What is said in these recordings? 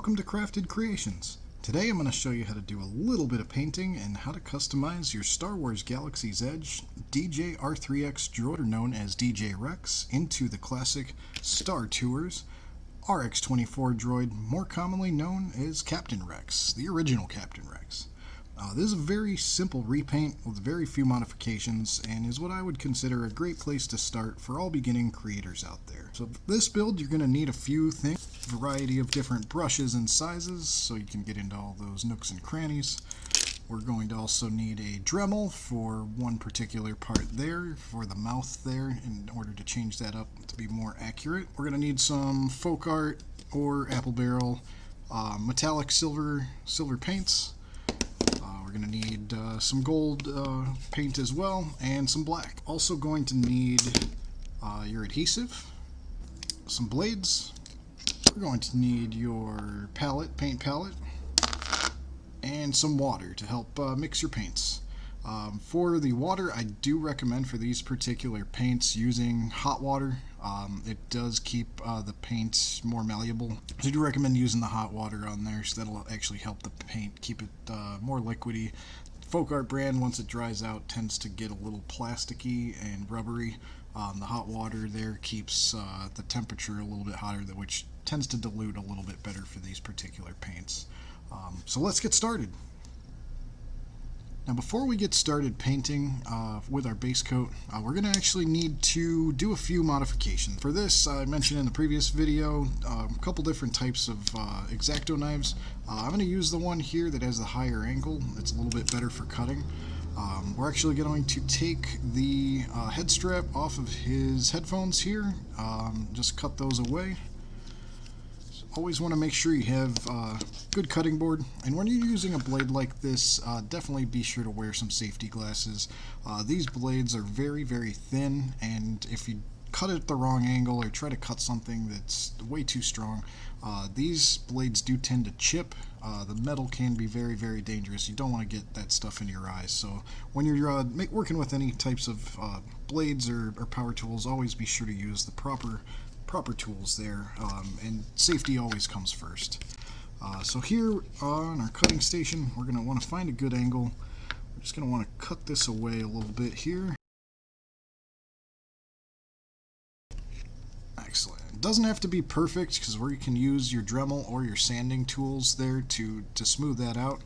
welcome to Crafted Creations. Today I'm going to show you how to do a little bit of painting and how to customize your Star Wars Galaxy's Edge DJ R3X droid, known as DJ Rex, into the classic Star Tours RX-24 droid, more commonly known as Captain Rex, the original Captain Rex. This is a very simple repaint with very few modifications and is what I would consider a great place to start for all beginning creators out there. So for this build you're going to need a few things, a variety of different brushes and sizes so you can get into all those nooks and crannies. We're going to also need a Dremel for one particular part there, for the mouth there, in order to change that up to be more accurate. We're going to need some folk art or apple barrel metallic silver paints. We're going to need some gold paint as well, and some black. Also going to need your adhesive, some blades. We're going to need your paint palette, and some water to help mix your paints. For the water, I do recommend for these particular paints using hot water. It does keep the paint more malleable. So I do recommend using the hot water on there, so that'll actually help the paint keep it more liquidy. Folk Art brand, once it dries out, tends to get a little plasticky and rubbery. The hot water there keeps the temperature a little bit hotter, which tends to dilute a little bit better for these particular paints. So let's get started. Now before we get started painting with our base coat, we're going to actually need to do a few modifications. For this, I mentioned in the previous video a couple different types of X-Acto knives. I'm going to use the one here that has the higher angle. It's a little bit better for cutting. We're actually going to take the head strap off of his headphones here, just cut those away. Always want to make sure you have good cutting board, and when you're using a blade like this, definitely be sure to wear some safety glasses. These blades are very thin, and if you cut it at the wrong angle or try to cut something that's way too strong, these blades do tend to chip. The metal can be very dangerous. You don't want to get that stuff in your eyes. So when you're working with any types of blades or power tools, always be sure to use the proper tools there, and safety always comes first. So here on our cutting station, we're going to want to find a good angle. We're just going to want to cut this away a little bit here. Excellent. It doesn't have to be perfect, because where you can use your Dremel or your sanding tools there to smooth that out.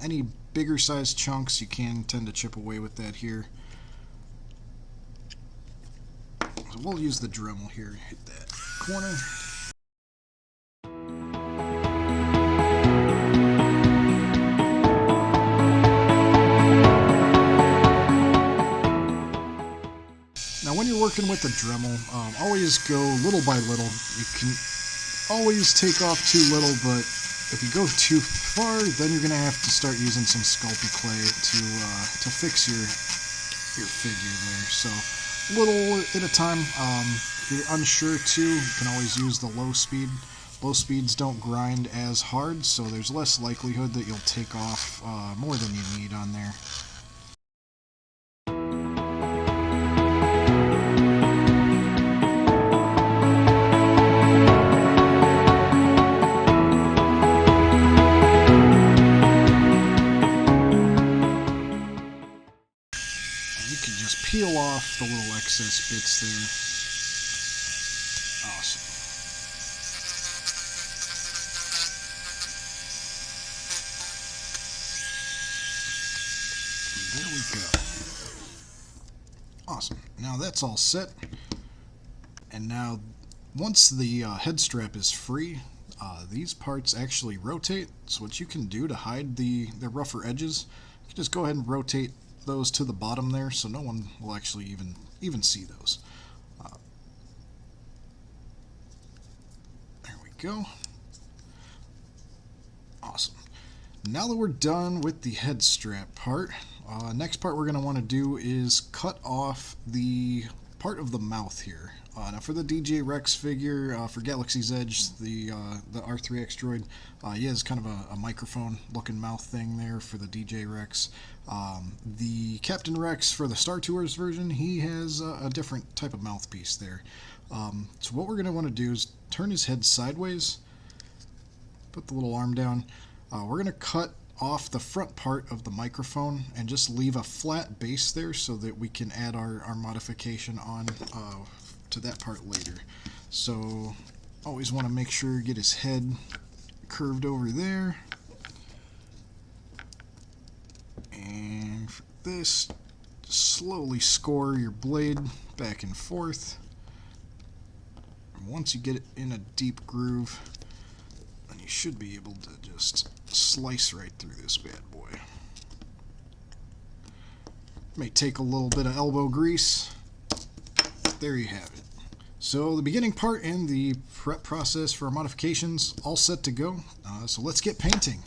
Any bigger sized chunks you can tend to chip away with that here. So we'll use the Dremel here to hit that corner. Now when you're working with the Dremel, always go little by little. You can always take off too little, but if you go too far, then you're going to have to start using some Sculpey clay to fix your figure there. So little at a time. If you're unsure too, you can always use the low speed. Low speeds don't grind as hard, so there's less likelihood that you'll take off more than you need on there. Peel off the little excess bits there. Awesome. There we go. Awesome. Now that's all set. And now, once the head strap is free, these parts actually rotate. So what you can do to hide the rougher edges, you can just go ahead and rotate those to the bottom there, so no one will actually even see those. There we go. Awesome. Now that we're done with the head strap part, next part we're going to want to do is cut off the part of the mouth here. Now for the DJ Rex figure, for Galaxy's Edge, the R3X droid, he has kind of a microphone looking mouth thing there for the DJ Rex. The Captain Rex for the Star Tours version, he has a different type of mouthpiece there. So what we're going to want to do is turn his head sideways put the little arm down. We're going to cut off the front part of the microphone and just leave a flat base there so that we can add our modification on to that part later. So always want to make sure get his head curved over there. And for this, slowly score your blade back and forth. And once you get it in a deep groove, then you should be able to just slice right through this bad boy. May take a little bit of elbow grease. There you have it. So the beginning part and the prep process for our modifications all set to go. So let's get painting.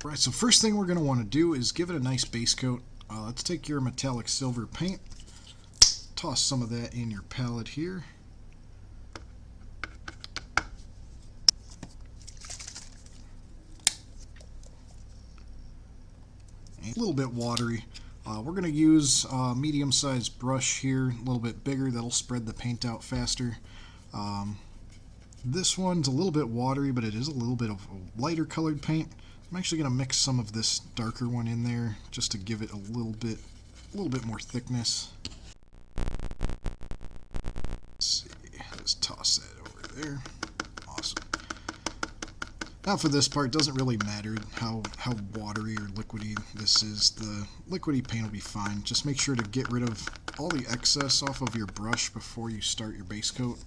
All right, so first thing we're going to want to do is give it a nice base coat. Let's take your metallic silver paint, toss some of that in your palette here. A little bit watery. We're going to use a medium-sized brush here, a little bit bigger, that'll spread the paint out faster. This one's a little bit watery, but it is a little bit of a lighter colored paint. I'm actually going to mix some of this darker one in there just to give it a little bit more thickness. Let's see, let's toss that over there. Awesome. Now for this part, it doesn't really matter how watery or liquidy this is. The liquidy paint will be fine. Just make sure to get rid of all the excess off of your brush before you start your base coat.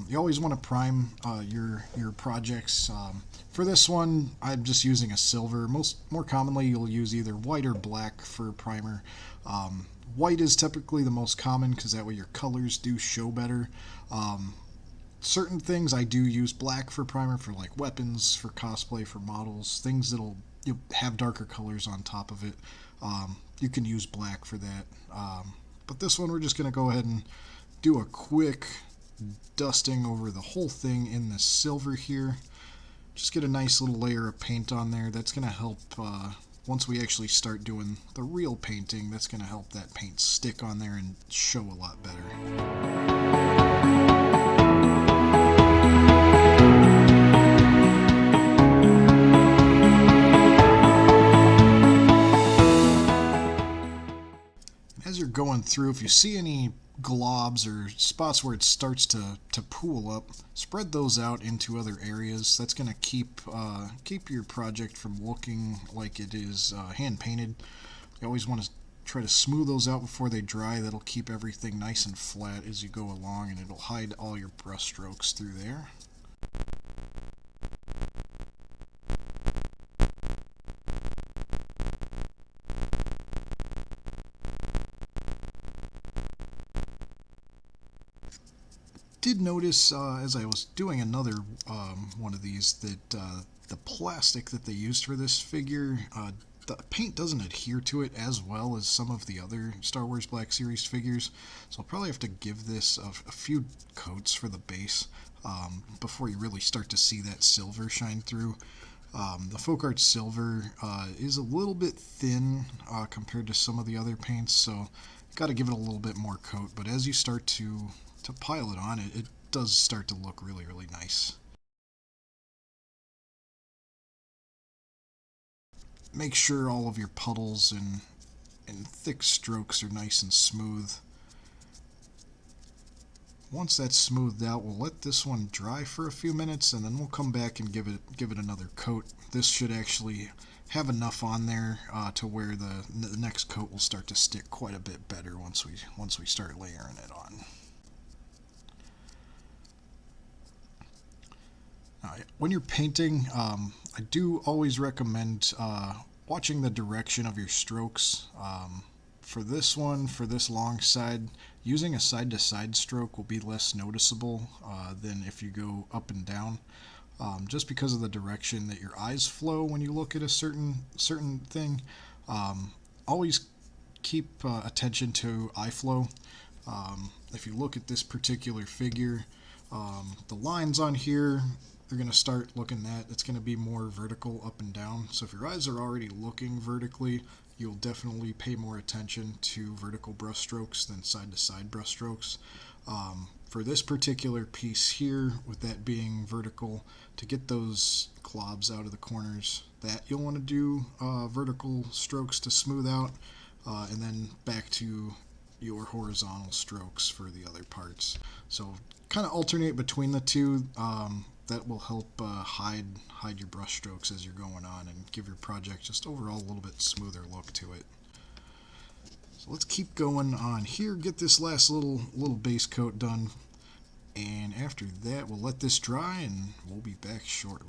You always want to prime your projects. For this one, I'm just using a silver. More commonly, you'll use either white or black for primer. White is typically the most common because that way your colors do show better. Certain things I do use black for primer for, like weapons, for cosplay, for models, things that'll have darker colors on top of it. You can use black for that. But this one we're just going to go ahead and do a quick dusting over the whole thing in the silver here. Just get a nice little layer of paint on there. That's going to help once we actually start doing the real painting, that's going to help that paint stick on there and show a lot better. As you're going through, if you see any globs or spots where it starts to pool up, spread those out into other areas. That's going to keep your project from looking like it is hand painted. You always want to try to smooth those out before they dry. That'll keep everything nice and flat as you go along, and it'll hide all your brush strokes through there. Did notice as I was doing another one of these that the plastic that they used for this figure, the paint doesn't adhere to it as well as some of the other Star Wars Black Series figures, so I'll probably have to give this a few coats for the base before you really start to see that silver shine through. The Folk Art Silver is a little bit thin compared to some of the other paints, so got to give it a little bit more coat, but as you start to pile it on, it does start to look really, really nice. Make sure all of your puddles and thick strokes are nice and smooth. Once that's smoothed out, we'll let this one dry for a few minutes, and then we'll come back and give it another coat. This should actually have enough on there to where the next coat will start to stick quite a bit better once we start layering it on. When you're painting, I do always recommend watching the direction of your strokes. For this one, for this long side, using a side-to-side stroke will be less noticeable than if you go up and down, just because of the direction that your eyes flow when you look at a certain thing. Always keep attention to eye flow. If you look at this particular figure, the lines on here, you're going to start looking at, it's going to be more vertical up and down. So if your eyes are already looking vertically, you'll definitely pay more attention to vertical brush strokes than side-to-side brush strokes. for this particular piece here, with that being vertical, to get those globs out of the corners, that you'll want to do vertical strokes to smooth out, and then back to your horizontal strokes for the other parts. So kind of alternate between the two. That will help hide your brush strokes as you're going on and give your project just overall a little bit smoother look to it. So let's keep going on here, get this last little base coat done, and after that we'll let this dry and we'll be back shortly.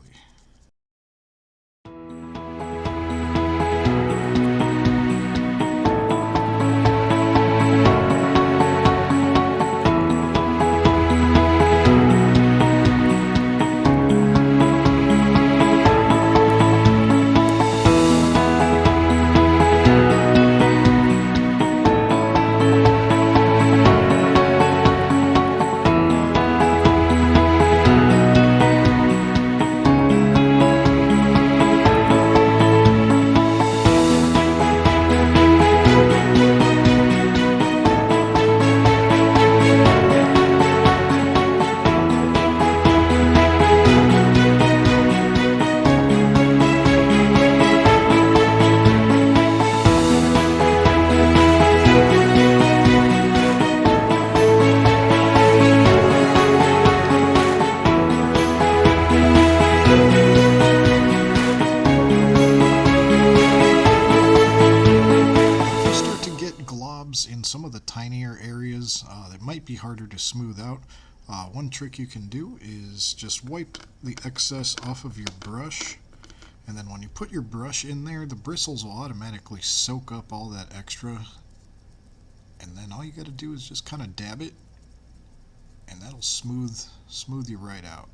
In some of the tinier areas that might be harder to smooth out, one trick you can do is just wipe the excess off of your brush, and then when you put your brush in there, the bristles will automatically soak up all that extra, and then all you got to do is just kind of dab it, and that'll smooth you right out.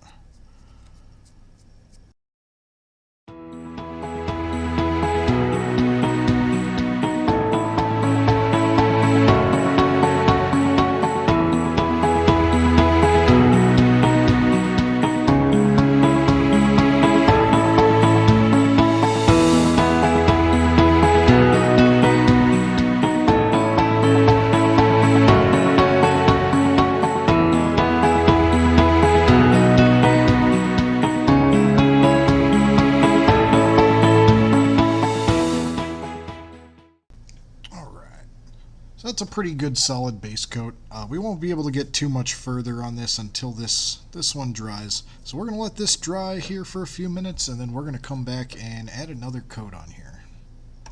So that's a pretty good solid base coat. We won't be able to get too much further on this until this one dries. So we're going to let this dry here for a few minutes, and then we're going to come back and add another coat on here.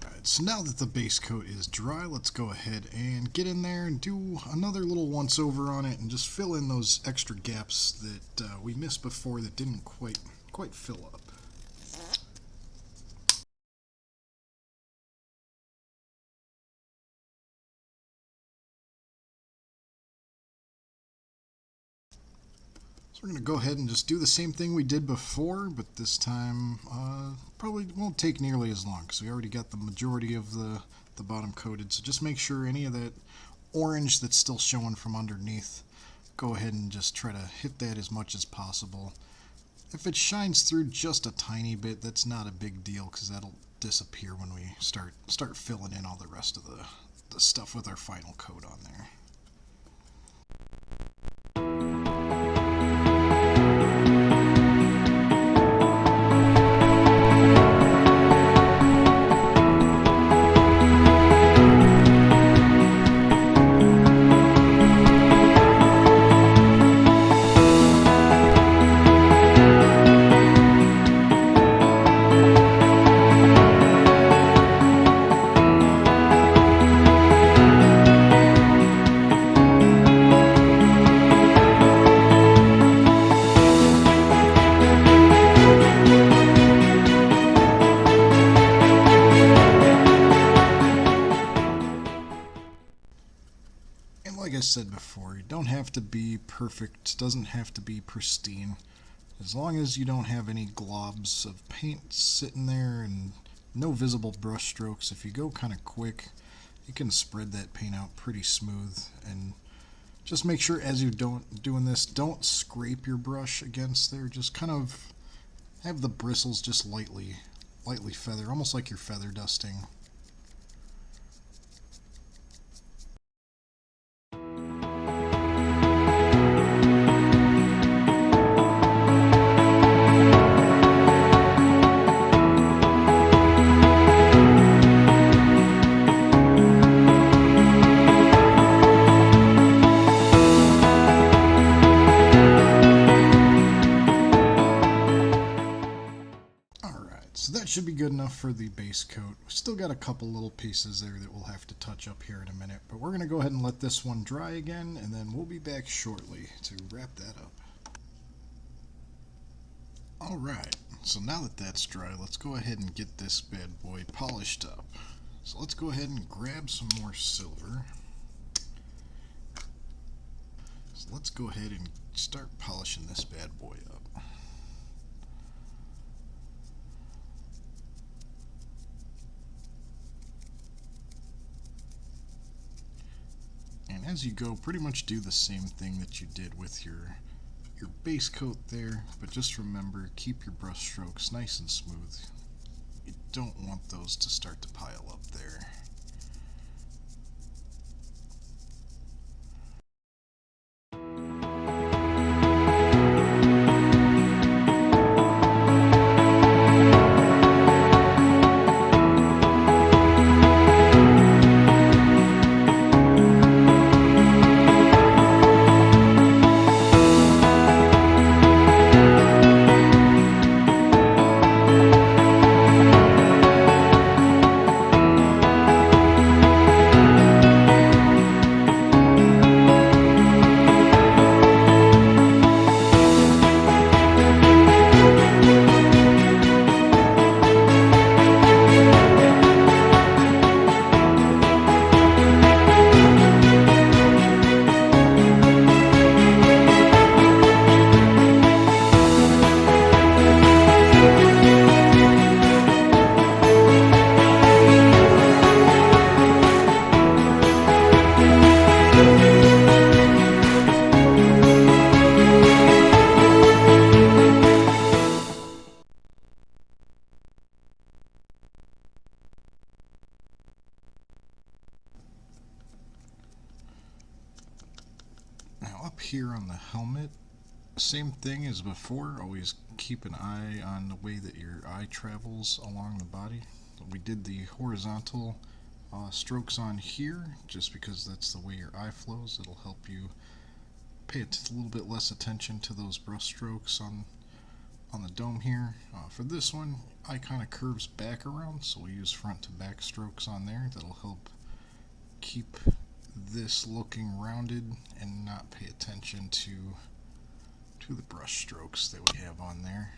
Alright, so now that the base coat is dry, let's go ahead and get in there and do another little once over on it and just fill in those extra gaps that we missed before that didn't quite fill up. So we're going to go ahead and just do the same thing we did before, but this time probably won't take nearly as long because we already got the majority of the bottom coated. So just make sure any of that orange that's still showing from underneath, go ahead and just try to hit that as much as possible. If it shines through just a tiny bit, that's not a big deal because that'll disappear when we start filling in all the rest of the stuff with our final coat on there. Like I said before, you don't have to be perfect, doesn't have to be pristine. As long as you don't have any globs of paint sitting there and no visible brush strokes, if you go kind of quick, you can spread that paint out pretty smooth. And just make sure as you're doing this, don't scrape your brush against there. Just kind of have the bristles just lightly feather, almost like you're feather dusting. So that should be good enough for the base coat. We've still got a couple little pieces there that we'll have to touch up here in a minute, but we're going to go ahead and let this one dry again, and then we'll be back shortly to wrap that up. Alright, so now that that's dry, let's go ahead and get this bad boy polished up. So let's go ahead and grab some more silver. So let's go ahead and start polishing this bad boy up. And as you go, pretty much do the same thing that you did with your base coat there, but just remember, keep your brush strokes nice and smooth. You don't want those to start to pile up there. Now up here on the helmet, same thing as before, always keep an eye on the way that your eye travels along the body. We did the horizontal strokes on here just because that's the way your eye flows. It'll help you pay a little bit less attention to those brush strokes on the dome here. For this one, eye kind of curves back around, so we use front to back strokes on there. That'll help keep this looking rounded and not pay attention to the brush strokes that we have on there.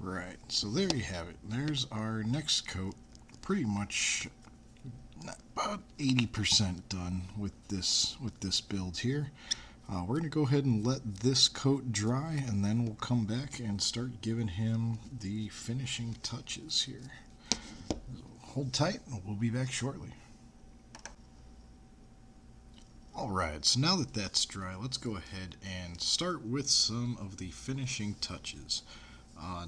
Alright, so there you have it. There's our next coat. Pretty much about 80% done with this build here. We're going to go ahead and let this coat dry, and then we'll come back and start giving him the finishing touches here. So hold tight, and we'll be back shortly. Alright, so now that that's dry, let's go ahead and start with some of the finishing touches.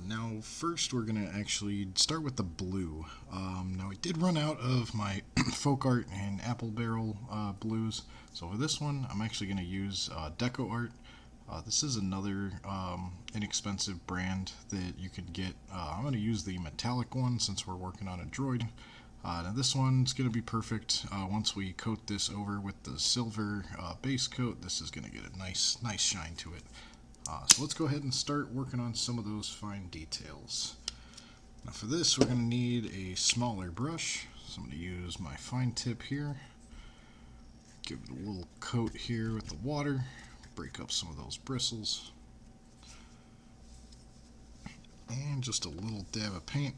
Now first we're going to actually start with the blue. Now I did run out of my folk art and apple barrel blues, so for this one I'm actually going to use Deco Art. This is another inexpensive brand that you can get. I'm going to use the metallic one since we're working on a droid. Now this one's going to be perfect. Once we coat this over with the silver base coat, this is going to get a nice shine to it. So let's go ahead and start working on some of those fine details. Now for this we're going to need a smaller brush, so I'm going to use my fine tip here. Give it a little coat here with the water, break up some of those bristles, and just a little dab of paint.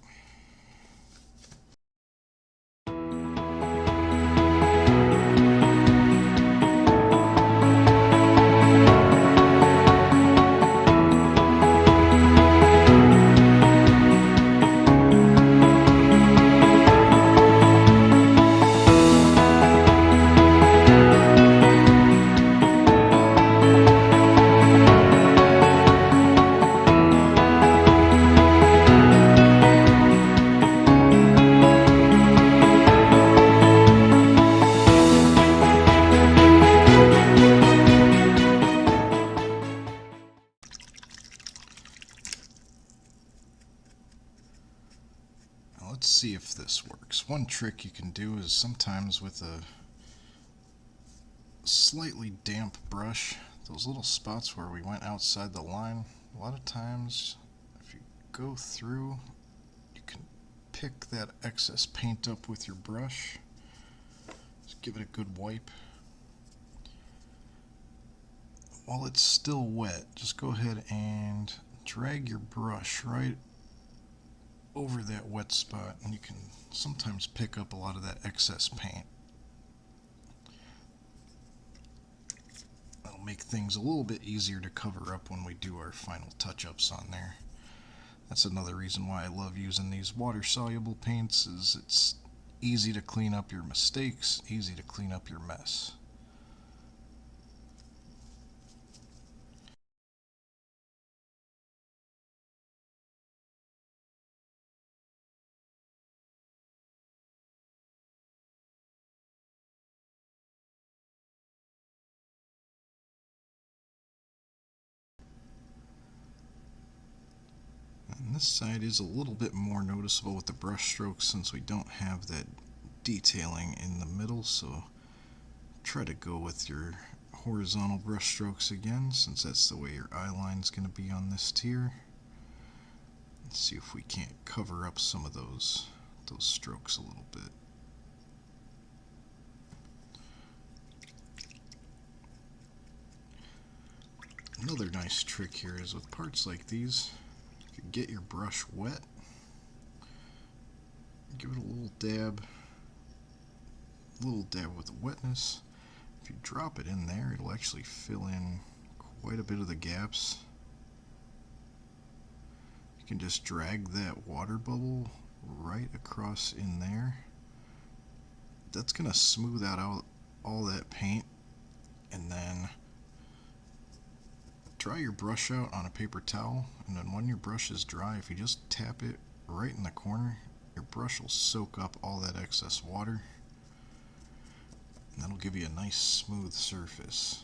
Let's see if this works. One trick you can do is sometimes with a slightly damp brush, those little spots where we went outside the line, a lot of times if you go through, you can pick that excess paint up with your brush. Just give it a good wipe. While it's still wet, just go ahead and drag your brush right over that wet spot, and you can sometimes pick up a lot of that excess paint. That'll make things a little bit easier to cover up when we do our final touch-ups on there. That's another reason why I love using these water-soluble paints, is it's easy to clean up your mistakes, easy to clean up your mess. And this side is a little bit more noticeable with the brush strokes since we don't have that detailing in the middle, so try to go with your horizontal brush strokes again, since that's the way your eye line is going to be on this tier. Let's see if we can't cover up some of those strokes a little bit. Another nice trick here is with parts like these, if you get your brush wet, give it a little dab with the wetness. If you drop it in there, it'll actually fill in quite a bit of the gaps. You can just drag that water bubble right across in there. That's going to smooth out all that paint, and then dry your brush out on a paper towel, and then when your brush is dry, if you just tap it right in the corner, your brush will soak up all that excess water, and that'll give you a nice smooth surface.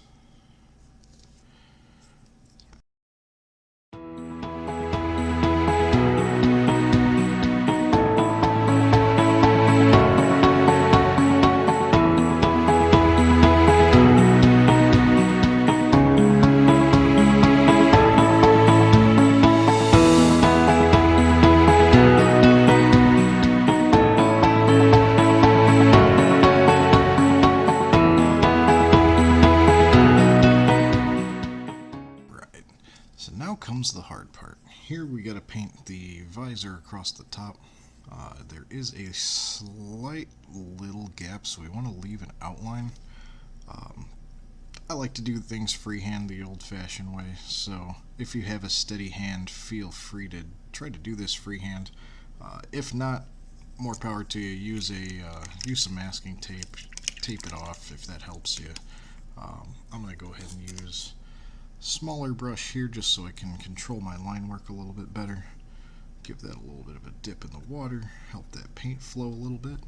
So now comes the hard part. Here we got to paint the visor across the top. There is a slight little gap, so we want to leave an outline. I like to do things freehand the old-fashioned way, so if you have a steady hand, feel free to try to do this freehand. If not, more power to you. Use some masking tape, tape it off if that helps you. I'm going to go ahead and use a smaller brush here just so I can control my line work a little bit better. Give that a little bit of a dip in the water, help that paint flow a little bit.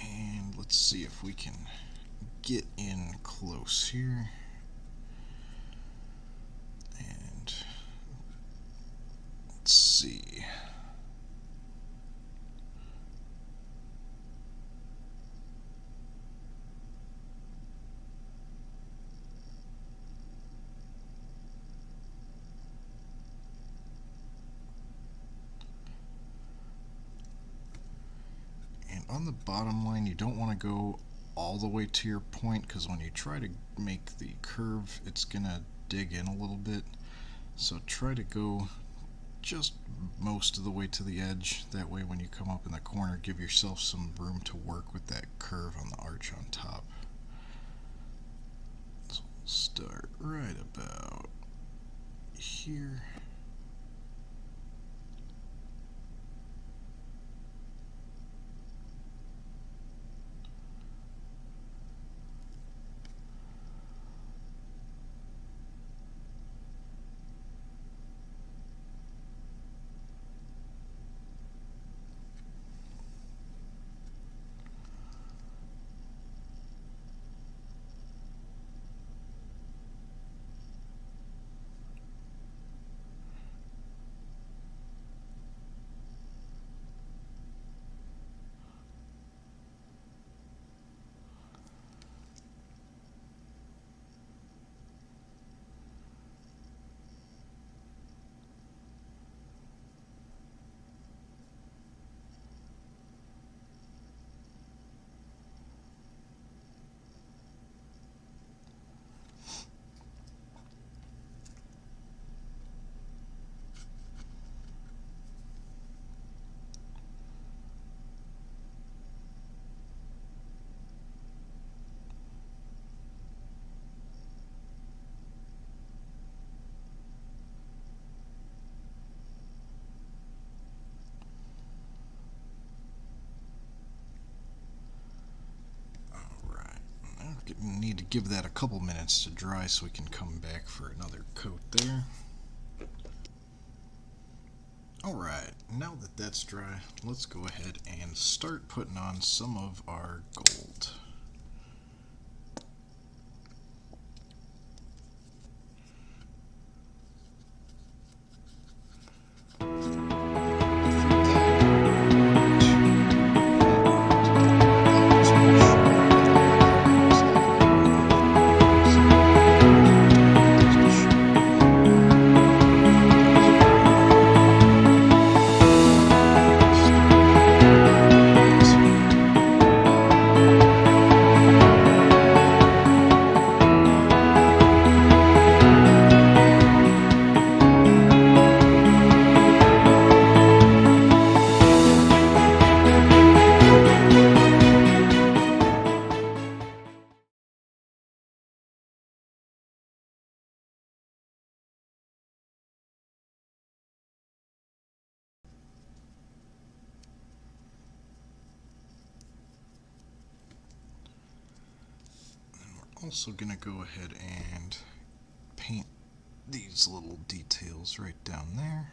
And let's see if we can get in close here. And let's see. And on the bottom line, you don't want to go all the way to your point, because when you try to make the curve, it's gonna dig in a little bit. So try to go just most of the way to the edge. That way when you come up in the corner, give yourself some room to work with that curve on the arch on top. So we'll start right about here. Need to give that a couple minutes to dry so we can come back for another coat there. Alright, now that that's dry, let's go ahead and start putting on some of our gold. Also gonna go ahead and paint these little details right down there.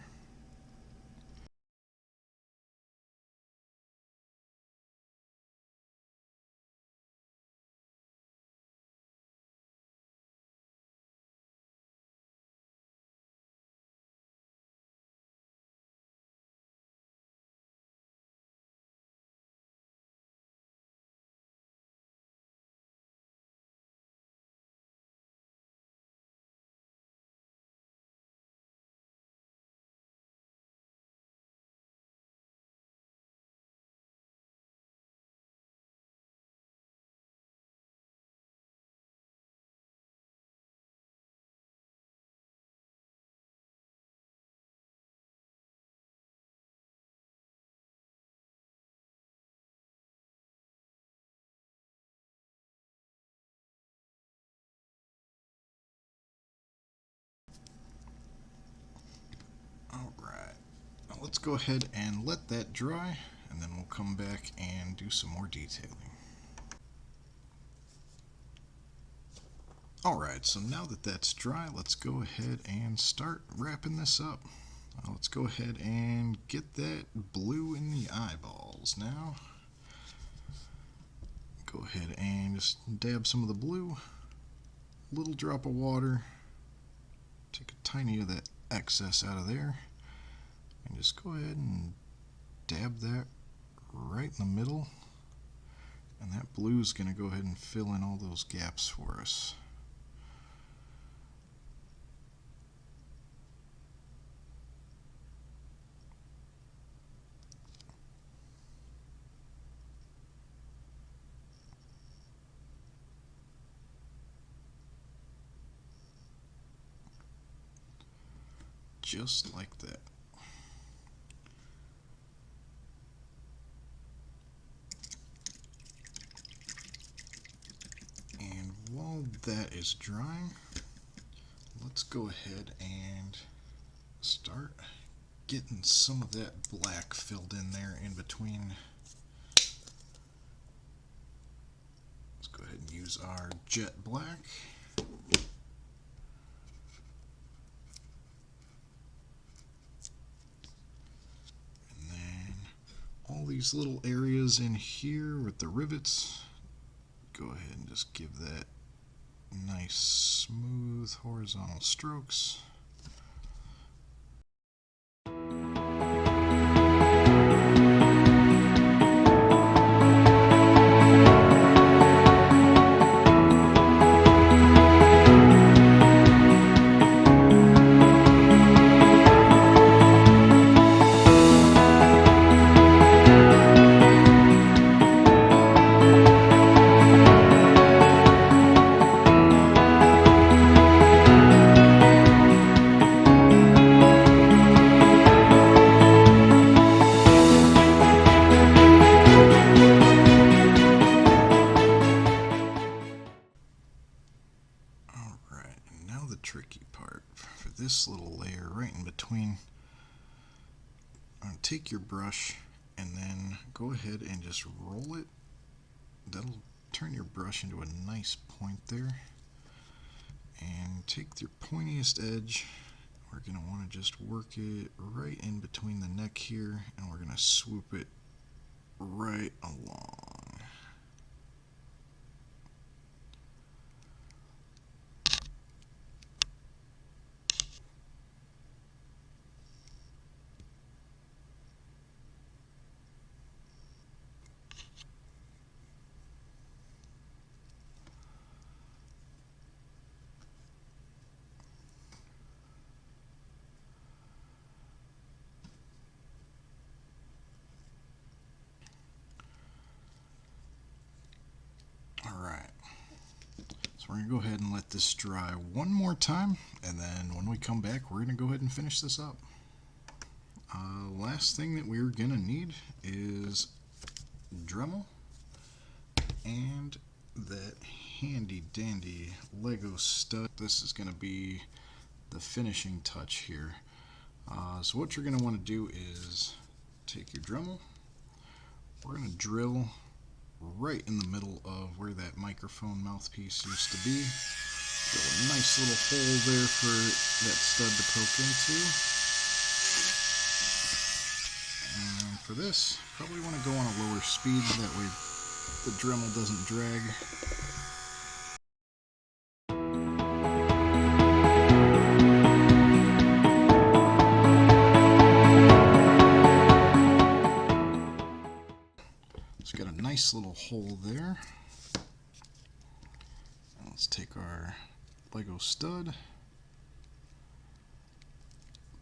let's go ahead and let that dry, and then we'll come back and do some more detailing. Alright, so now that that's dry, let's go ahead and start wrapping this up. Let's go ahead and get that blue in the eyeballs now. Go ahead and just dab some of the blue, little drop of water, take a tiny of that excess out of there, and just go ahead and dab that right in the middle, and that blue is going to go ahead and fill in all those gaps for us. Just like that. And while that is drying, let's go ahead and start getting some of that black filled in there in between. Let's go ahead and use our jet black. All these little areas in here with the rivets, go ahead and just give that nice smooth horizontal strokes. Tricky part for this little layer right in between. Take your brush and then go ahead and just roll it. That'll turn your brush into a nice point there. And take your pointiest edge. We're going to want to just work it right in between the neck here, and we're going to swoop it right along. Alright, so we're going to go ahead and let this dry one more time, and then when we come back we're going to go ahead and finish this up. Last thing that we're going to need is Dremel and that handy dandy Lego stud. This is going to be the finishing touch here. So what you're going to want to do is take your Dremel, we're going to drill right in the middle of where that microphone mouthpiece used to be. Drill a nice little hole there for that stud to poke into. And for this, probably want to go on a lower speed, that way the Dremel doesn't drag. Got a nice little hole there. Let's take our Lego stud,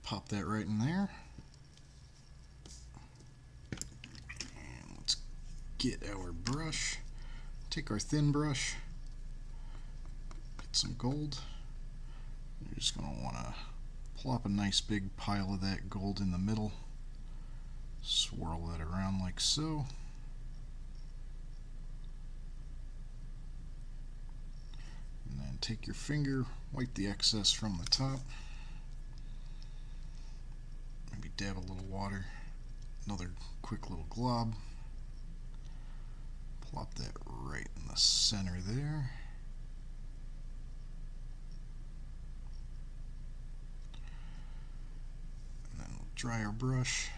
pop that right in there, and let's get our brush, take our thin brush, get some gold. You're just going to want to plop a nice big pile of that gold in the middle, swirl that around like so. Take your finger, wipe the excess from the top, maybe dab a little water, another quick little glob. Plop that right in the center there. And then we'll dry our brush.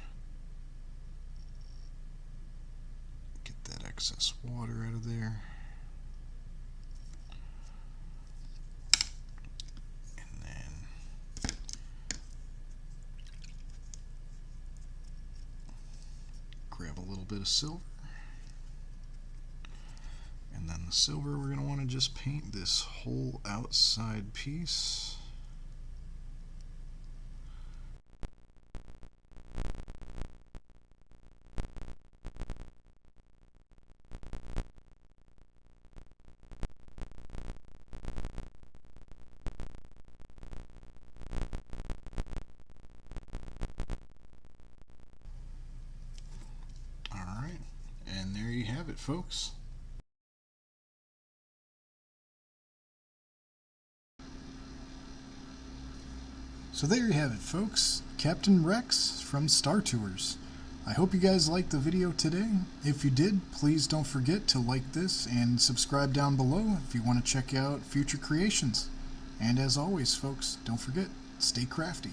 Get that excess water out of there. And then grab a little bit of silver. And then the silver, we're going to want to just paint this whole outside piece. Alright, and there you have it, folks. So there you have it, folks. Captain Rex from Star Tours. I hope you guys liked the video today. If you did, please don't forget to like this and subscribe down below if you want to check out future creations. And as always, folks, don't forget, stay crafty.